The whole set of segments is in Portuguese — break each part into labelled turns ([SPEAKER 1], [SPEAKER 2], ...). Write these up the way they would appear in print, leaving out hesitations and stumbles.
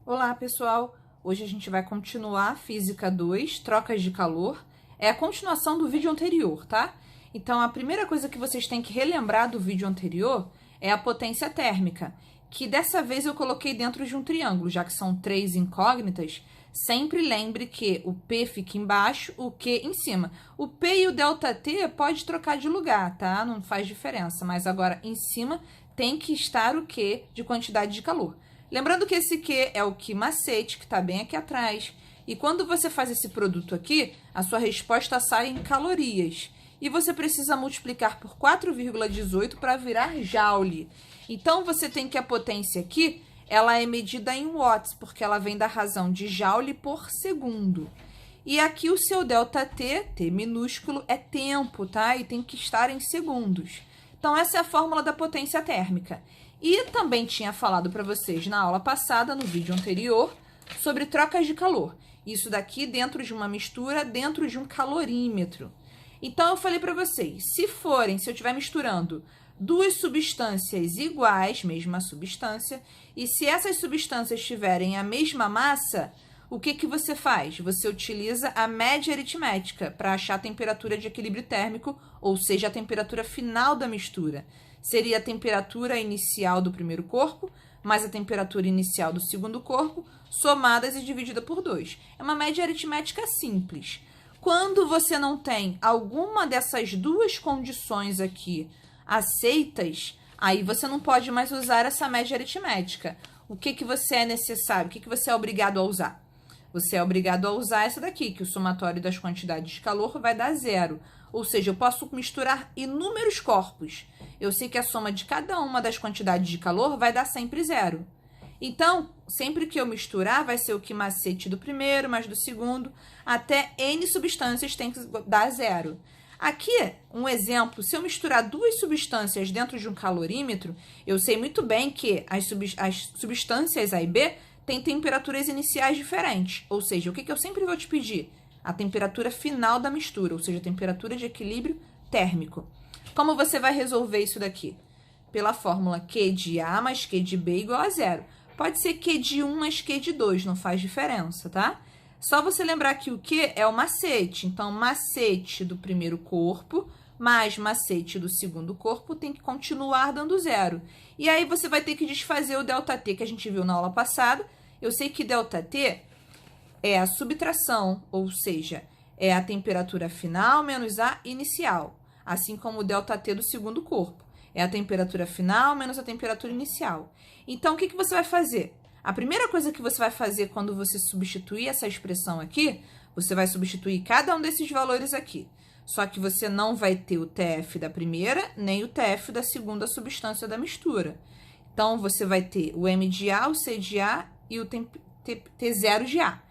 [SPEAKER 1] Olá, pessoal! Hoje a gente vai continuar Física 2, trocas de calor. É a continuação do vídeo anterior, tá? Então, a primeira coisa que vocês têm que relembrar do vídeo anterior é a potência térmica, que dessa vez eu coloquei dentro de um triângulo, já que são 3 incógnitas. Sempre lembre que o P fica embaixo, o Q em cima. O P e o ΔT pode trocar de lugar, tá? Não faz diferença, mas agora em cima tem que estar o Q de quantidade de calor. Lembrando que esse Q é o Q macete, que está bem aqui atrás. E quando você faz esse produto aqui, a sua resposta sai em calorias. E você precisa multiplicar por 4,18 para virar joule. Então, você tem que a potência aqui, ela é medida em watts, porque ela vem da razão de joule por segundo. E aqui o seu ΔT, T minúsculo, é tempo, tá? E tem que estar em segundos. Então, essa é a fórmula da potência térmica. E também tinha falado para vocês na aula passada, no vídeo anterior, sobre trocas de calor. Isso daqui dentro de uma mistura, dentro de um calorímetro. Então, eu falei para vocês, se eu estiver misturando duas substâncias iguais, mesma substância, e se essas substâncias tiverem a mesma massa, o que você faz? Você utiliza a média aritmética para achar a temperatura de equilíbrio térmico, ou seja, a temperatura final da mistura. Seria a temperatura inicial do primeiro corpo, mais a temperatura inicial do segundo corpo, somadas e dividida por 2. É uma média aritmética simples. Quando você não tem alguma dessas duas condições aqui aceitas, aí você não pode mais usar essa média aritmética. O que você é necessário? O que você é obrigado a usar? Você é obrigado a usar essa daqui, que o somatório das quantidades de calor vai dar 0. Ou seja, eu posso misturar inúmeros corpos. Eu sei que a soma de cada uma das quantidades de calor vai dar sempre 0. Então, sempre que eu misturar, vai ser o Q macete do primeiro, mais do segundo, até N substâncias tem que dar 0. Aqui, um exemplo, se eu misturar duas substâncias dentro de um calorímetro, eu sei muito bem que as substâncias A e B têm temperaturas iniciais diferentes. Ou seja, o que eu sempre vou te pedir? A temperatura final da mistura, ou seja, a temperatura de equilíbrio térmico. Como você vai resolver isso daqui? Pela fórmula Q de A mais Q de B igual a 0. Pode ser Q de 1 mais Q de 2, não faz diferença, tá? Só você lembrar que o Q é o macete. Então, macete do primeiro corpo mais macete do segundo corpo tem que continuar dando 0. E aí, você vai ter que desfazer o ΔT que a gente viu na aula passada. Eu sei que ΔT é a subtração, ou seja, é a temperatura final menos a inicial, assim como o ΔT do segundo corpo. É a temperatura final menos a temperatura inicial. Então, o que você vai fazer? A primeira coisa que você vai fazer quando você substituir essa expressão aqui, você vai substituir cada um desses valores aqui. Só que você não vai ter o TF da primeira, nem o TF da segunda substância da mistura. Então, você vai ter o M de A, o C de A e o T0 de A.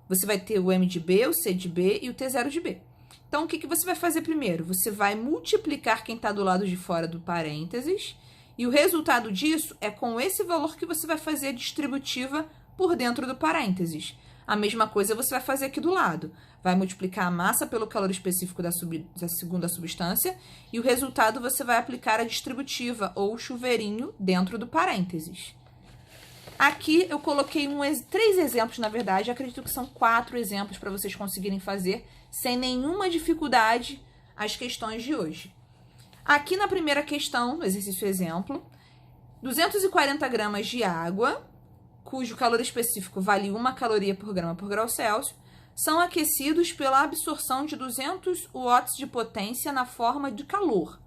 [SPEAKER 1] Você vai ter o M de B, o C de B e o T0 de B. Então, o que você vai fazer primeiro? Você vai multiplicar quem está do lado de fora do parênteses, e o resultado disso é com esse valor que você vai fazer a distributiva por dentro do parênteses. A mesma coisa você vai fazer aqui do lado. Vai multiplicar a massa pelo calor específico da segunda substância, e o resultado você vai aplicar a distributiva, ou o chuveirinho, dentro do parênteses. Aqui eu coloquei 3 exemplos, na verdade, acredito que são 4 exemplos para vocês conseguirem fazer sem nenhuma dificuldade as questões de hoje. Aqui na primeira questão, no exercício exemplo, 240 gramas de água, cujo calor específico vale 1 caloria por grama por grau Celsius, são aquecidos pela absorção de 200 watts de potência na forma de calor.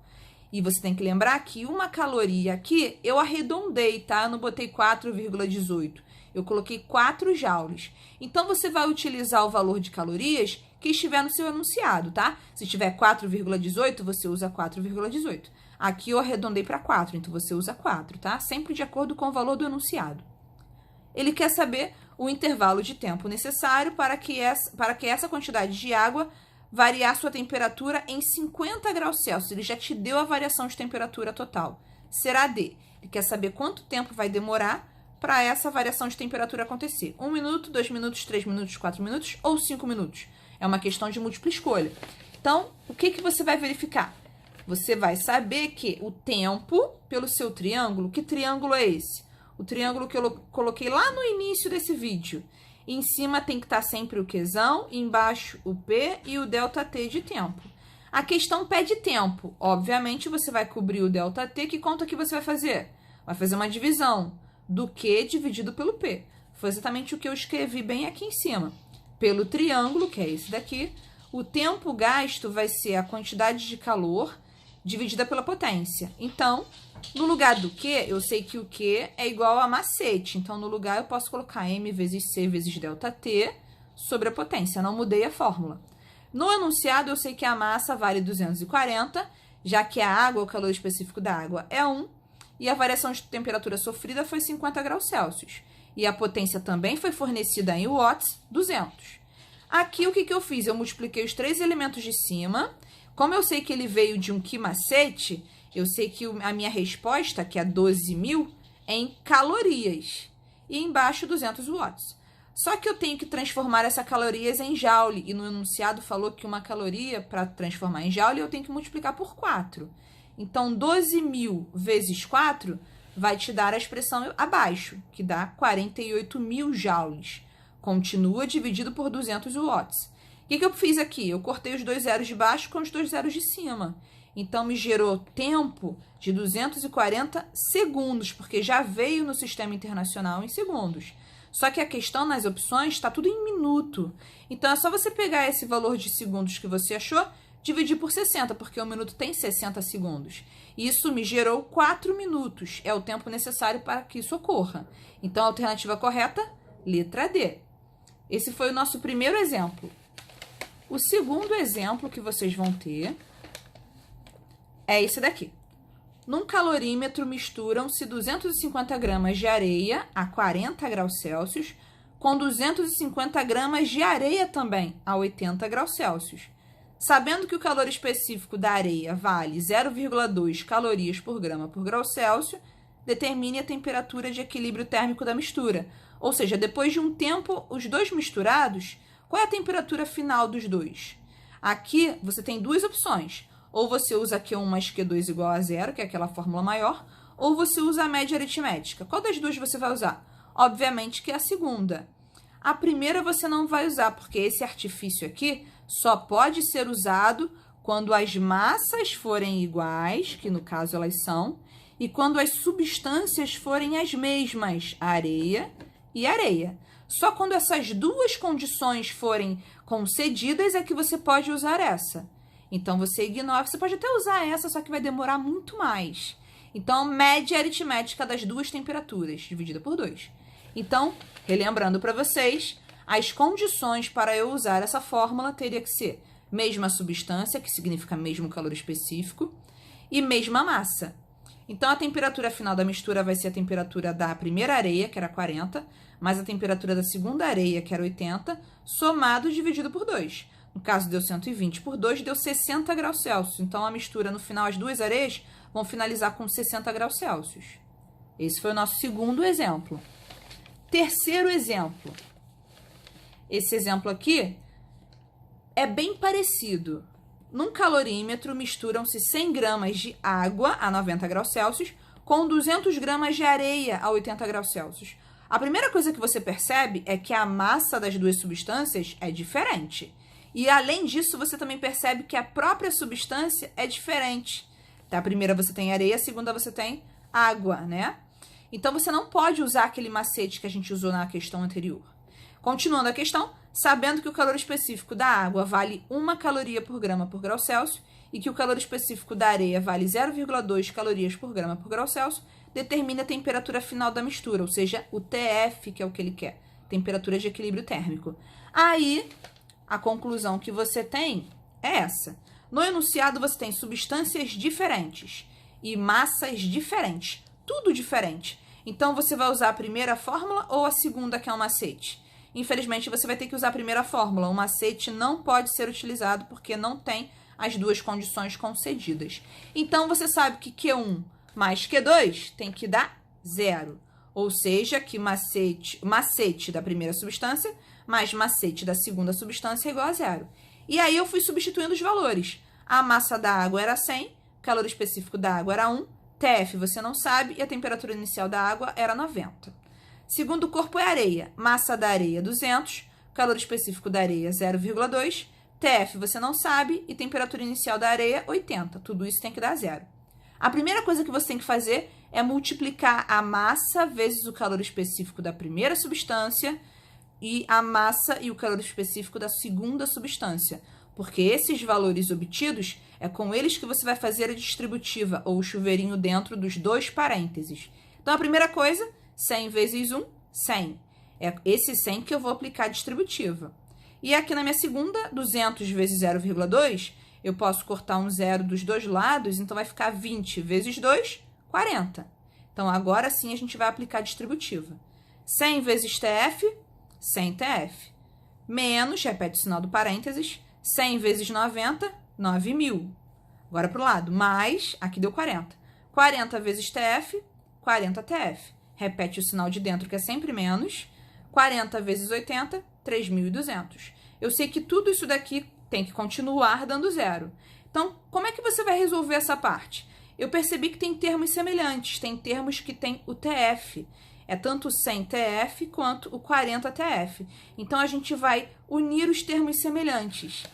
[SPEAKER 1] E você tem que lembrar que 1 caloria aqui, eu arredondei, tá? Eu não botei 4,18. Eu coloquei 4 joules. Então, você vai utilizar o valor de calorias que estiver no seu enunciado, tá? Se tiver 4,18, você usa 4,18. Aqui eu arredondei para 4, então você usa 4, tá? Sempre de acordo com o valor do enunciado. Ele quer saber o intervalo de tempo necessário para que essa quantidade de água variar sua temperatura em 50 graus Celsius. Ele já te deu a variação de temperatura total. Será D. Ele quer saber quanto tempo vai demorar para essa variação de temperatura acontecer. 1 minuto, 2 minutos, 3 minutos, 4 minutos ou 5 minutos. É uma questão de múltipla escolha. Então, o que você vai verificar? Você vai saber que o tempo, pelo seu triângulo, que triângulo é esse? O o triângulo que eu coloquei lá no início desse vídeo. Em cima tem que estar sempre o Qzão, embaixo o P e o ΔT de tempo. A questão pede tempo. Obviamente, você vai cobrir o ΔT. Que conta que você vai fazer? Vai fazer uma divisão do Q dividido pelo P. Foi exatamente o que eu escrevi bem aqui em cima. Pelo triângulo, que é esse daqui, o tempo gasto vai ser a quantidade de calor dividida pela potência. Então, no lugar do Q, eu sei que o Q é igual a macete. Então, no lugar, eu posso colocar M vezes C vezes ΔT sobre a potência. Não mudei a fórmula. No enunciado, eu sei que a massa vale 240, já que a água, o calor específico da água, é 1, e a variação de temperatura sofrida foi 50 graus Celsius. E a potência também foi fornecida em watts, 200. Aqui, o que eu fiz? Eu multipliquei os 3 elementos de cima. Como eu sei que ele veio de um Q macete, eu sei que a minha resposta, que é 12.000, é em calorias. E embaixo, 200 watts. Só que eu tenho que transformar essas calorias em joule. E no enunciado falou que uma caloria, para transformar em joule, eu tenho que multiplicar por 4. Então, 12.000 vezes 4 vai te dar a expressão abaixo, que dá 48.000 joules. Continua dividido por 200 watts. O que eu fiz aqui? Eu cortei os 2 zeros de baixo com os 2 zeros de cima. Então, me gerou tempo de 240 segundos, porque já veio no sistema internacional em segundos. Só que a questão nas opções está tudo em minuto. Então, é só você pegar esse valor de segundos que você achou, dividir por 60, porque o minuto tem 60 segundos. Isso me gerou 4 minutos. É o tempo necessário para que isso ocorra. Então, a alternativa correta, letra D. Esse foi o nosso primeiro exemplo. O segundo exemplo que vocês vão ter é esse daqui. Num calorímetro misturam-se 250 gramas de areia a 40 graus Celsius com 250 gramas de areia também a 80 graus Celsius. Sabendo que o calor específico da areia vale 0,2 calorias por grama por grau Celsius, determine a temperatura de equilíbrio térmico da mistura. Ou seja, depois de um tempo, os dois misturados, qual é a temperatura final dos dois? Aqui você tem duas opções. Ou você usa Q1 mais Q2 igual a zero, que é aquela fórmula maior, ou você usa a média aritmética. Qual das duas você vai usar? Obviamente que é a segunda. A primeira você não vai usar, porque esse artifício aqui só pode ser usado quando as massas forem iguais, que no caso elas são, e quando as substâncias forem as mesmas, areia e areia. Só quando essas duas condições forem concedidas é que você pode usar essa. Então, você ignora, você pode até usar essa, só que vai demorar muito mais. Então, média aritmética das duas temperaturas, dividida por 2. Então, relembrando para vocês, as condições para eu usar essa fórmula teria que ser mesma substância, que significa mesmo calor específico, e mesma massa. Então, a temperatura final da mistura vai ser a temperatura da primeira areia, que era 40, mais a temperatura da segunda areia, que era 80, somado e dividido por 2. No caso, deu 120 por 2, deu 60 graus Celsius. Então, a mistura, no final, as duas areias vão finalizar com 60 graus Celsius. Esse foi o nosso segundo exemplo. Terceiro exemplo. Esse exemplo aqui é bem parecido. Num calorímetro, misturam-se 100 gramas de água a 90 graus Celsius com 200 gramas de areia a 80 graus Celsius. A primeira coisa que você percebe é que a massa das duas substâncias é diferente. E, além disso, você também percebe que a própria substância é diferente. Tá? A primeira você tem areia, a segunda você tem água, né? Então, você não pode usar aquele macete que a gente usou na questão anterior. Continuando a questão, sabendo que o calor específico da água vale 1 caloria por grama por grau Celsius e que o calor específico da areia vale 0,2 calorias por grama por grau Celsius, determine a temperatura final da mistura, ou seja, o TF, que é o que ele quer, temperatura de equilíbrio térmico. Aí, a conclusão que você tem é essa. No enunciado, você tem substâncias diferentes e massas diferentes, tudo diferente. Então, você vai usar a primeira fórmula ou a segunda, que é um macete? Infelizmente, você vai ter que usar a primeira fórmula. O macete não pode ser utilizado porque não tem as duas condições concedidas. Então, você sabe que Q1 mais Q2 tem que dar 0. Ou seja, que macete da primeira substância mais macete da segunda substância é igual a 0. E aí, eu fui substituindo os valores. A massa da água era 100, o calor específico da água era 1, TF você não sabe e a temperatura inicial da água era 90. Segundo corpo é areia. Massa da areia 200, calor específico da areia 0,2. TF você não sabe e temperatura inicial da areia 80. Tudo isso tem que dar 0. A primeira coisa que você tem que fazer é multiplicar a massa vezes o calor específico da primeira substância e a massa e o calor específico da segunda substância, porque esses valores obtidos é com eles que você vai fazer a distributiva ou o chuveirinho dentro dos dois parênteses. Então, a primeira coisa, 100 vezes 1, 100. É esse 100 que eu vou aplicar a distributiva. E aqui na minha segunda, 200 vezes 0,2, eu posso cortar um zero dos dois lados, então vai ficar 20 vezes 2, 40. Então, agora sim a gente vai aplicar a distributiva. 100 vezes TF, 100 TF. Menos, repete o sinal do parênteses, 100 vezes 90, 9.000. Agora para o lado, mais, aqui deu 40. 40 vezes TF, 40 TF. Repete o sinal de dentro, que é sempre menos. 40 vezes 80, 3.200. Eu sei que tudo isso daqui tem que continuar dando zero. Então, como é que você vai resolver essa parte? Eu percebi que tem termos semelhantes, tem termos que tem o TF. É tanto o 100 TF quanto o 40 TF. Então, a gente vai unir os termos semelhantes.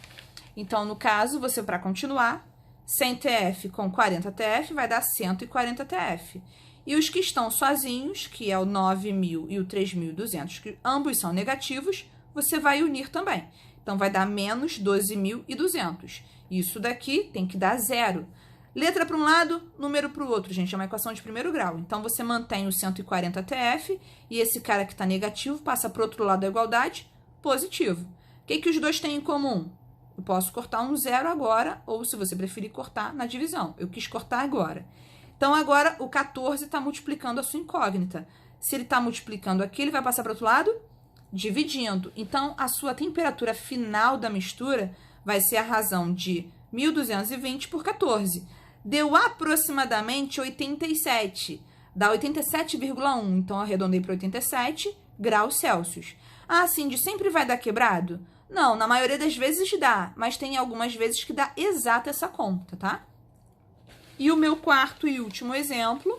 [SPEAKER 1] Então, no caso, você, para continuar, 100 TF com 40 TF vai dar 140 TF. E os que estão sozinhos, que é o 9.000 e o 3.200, que ambos são negativos, você vai unir também. Então, vai dar menos 12.200. Isso daqui tem que dar zero. Letra para um lado, número para o outro, gente. É uma equação de primeiro grau. Então, você mantém o 140 TF e esse cara que está negativo passa para o outro lado da igualdade, positivo. O que os dois têm em comum? Eu posso cortar um zero agora, ou se você preferir, cortar na divisão. Eu quis cortar agora. Então, agora, o 14 está multiplicando a sua incógnita. Se ele está multiplicando aqui, ele vai passar para o outro lado? Dividindo. Então, a sua temperatura final da mistura vai ser a razão de 1.220 por 14. Deu aproximadamente 87. Dá 87,1. Então, eu arredondei para 87 graus Celsius. Ah, Cindy, sempre vai dar quebrado? Não, na maioria das vezes dá, mas tem algumas vezes que dá exata essa conta, tá? E o meu quarto e último exemplo,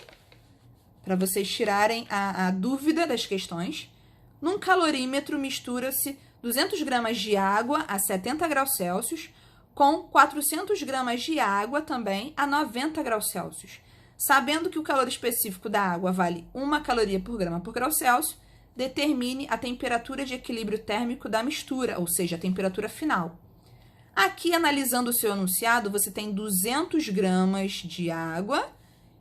[SPEAKER 1] para vocês tirarem a dúvida das questões. Num calorímetro mistura-se 200 gramas de água a 70 graus Celsius com 400 gramas de água também a 90 graus Celsius. Sabendo que o calor específico da água vale 1 caloria por grama por grau Celsius, determine a temperatura de equilíbrio térmico da mistura, ou seja, a temperatura final. Aqui, analisando o seu enunciado, você tem 200 gramas de água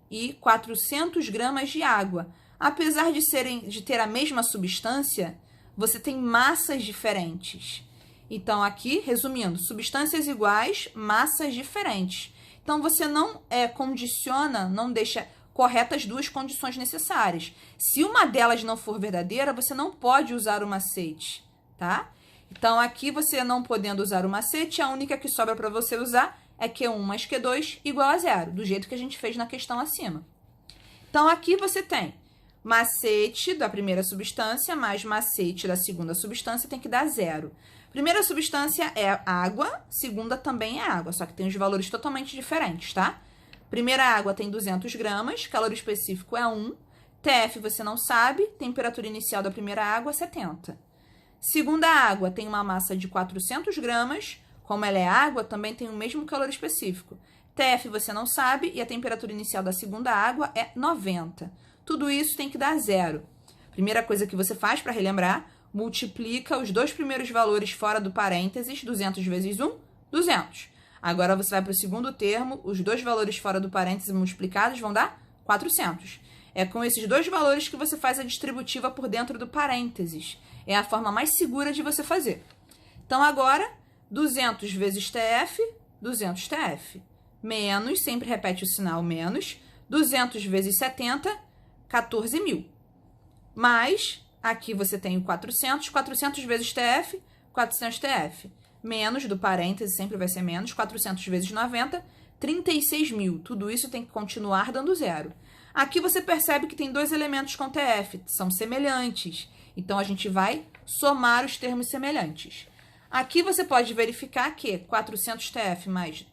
[SPEAKER 1] e 400 gramas de água. Apesar de ter a mesma substância, você tem massas diferentes. Então, aqui, resumindo, substâncias iguais, massas diferentes. Então, você não condiciona, não deixa corretas duas condições necessárias. Se uma delas não for verdadeira, você não pode usar o macete, tá? Então, aqui, você não podendo usar o macete, a única que sobra para você usar é Q1 mais Q2 igual a zero, do jeito que a gente fez na questão acima. Então, aqui você tem macete da primeira substância mais macete da segunda substância tem que dar zero. Primeira substância é água, segunda também é água, só que tem os valores totalmente diferentes, tá? Primeira água tem 200 gramas, calor específico é 1, TF você não sabe, temperatura inicial da primeira água 70. Segunda água tem uma massa de 400 gramas, como ela é água, também tem o mesmo calor específico. TF você não sabe e a temperatura inicial da segunda água é 90. Tudo isso tem que dar zero. Primeira coisa que você faz para relembrar, multiplica os dois primeiros valores fora do parênteses, 200 vezes 1, 200. Agora, você vai para o segundo termo, os dois valores fora do parênteses multiplicados vão dar 400. É com esses dois valores que você faz a distributiva por dentro do parênteses. É a forma mais segura de você fazer. Então, agora, 200 vezes TF, 200 TF. Menos, sempre repete o sinal menos, 200 vezes 70, 14.000. Mais, aqui você tem o 400, 400 vezes TF, 400 TF. Menos, do parêntese, sempre vai ser menos, 400 vezes 90, 36.000. Tudo isso tem que continuar dando zero. Aqui você percebe que tem dois elementos com TF, são semelhantes. Então, a gente vai somar os termos semelhantes. Aqui você pode verificar que 200 TF mais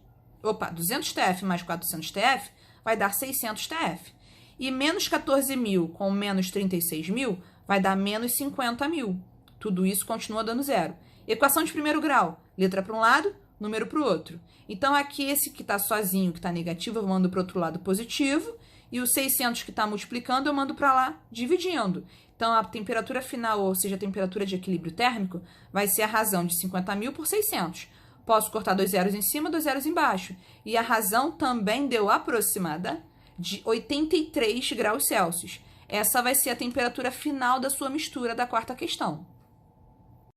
[SPEAKER 1] 400 TF vai dar 600 TF. E menos 14.000 com menos 36.000 vai dar menos 50.000. Tudo isso continua dando zero. Equação de primeiro grau. Letra para um lado, número para o outro. Então, aqui esse que está sozinho, que está negativo, eu mando para o outro lado positivo. E o 600 que está multiplicando, eu mando para lá dividindo. Então, a temperatura final, ou seja, a temperatura de equilíbrio térmico, vai ser a razão de 50.000 por 600. Posso cortar 2 zeros em cima, 2 zeros embaixo. E a razão também deu aproximada de 83 graus Celsius. Essa vai ser a temperatura final da sua mistura da quarta questão.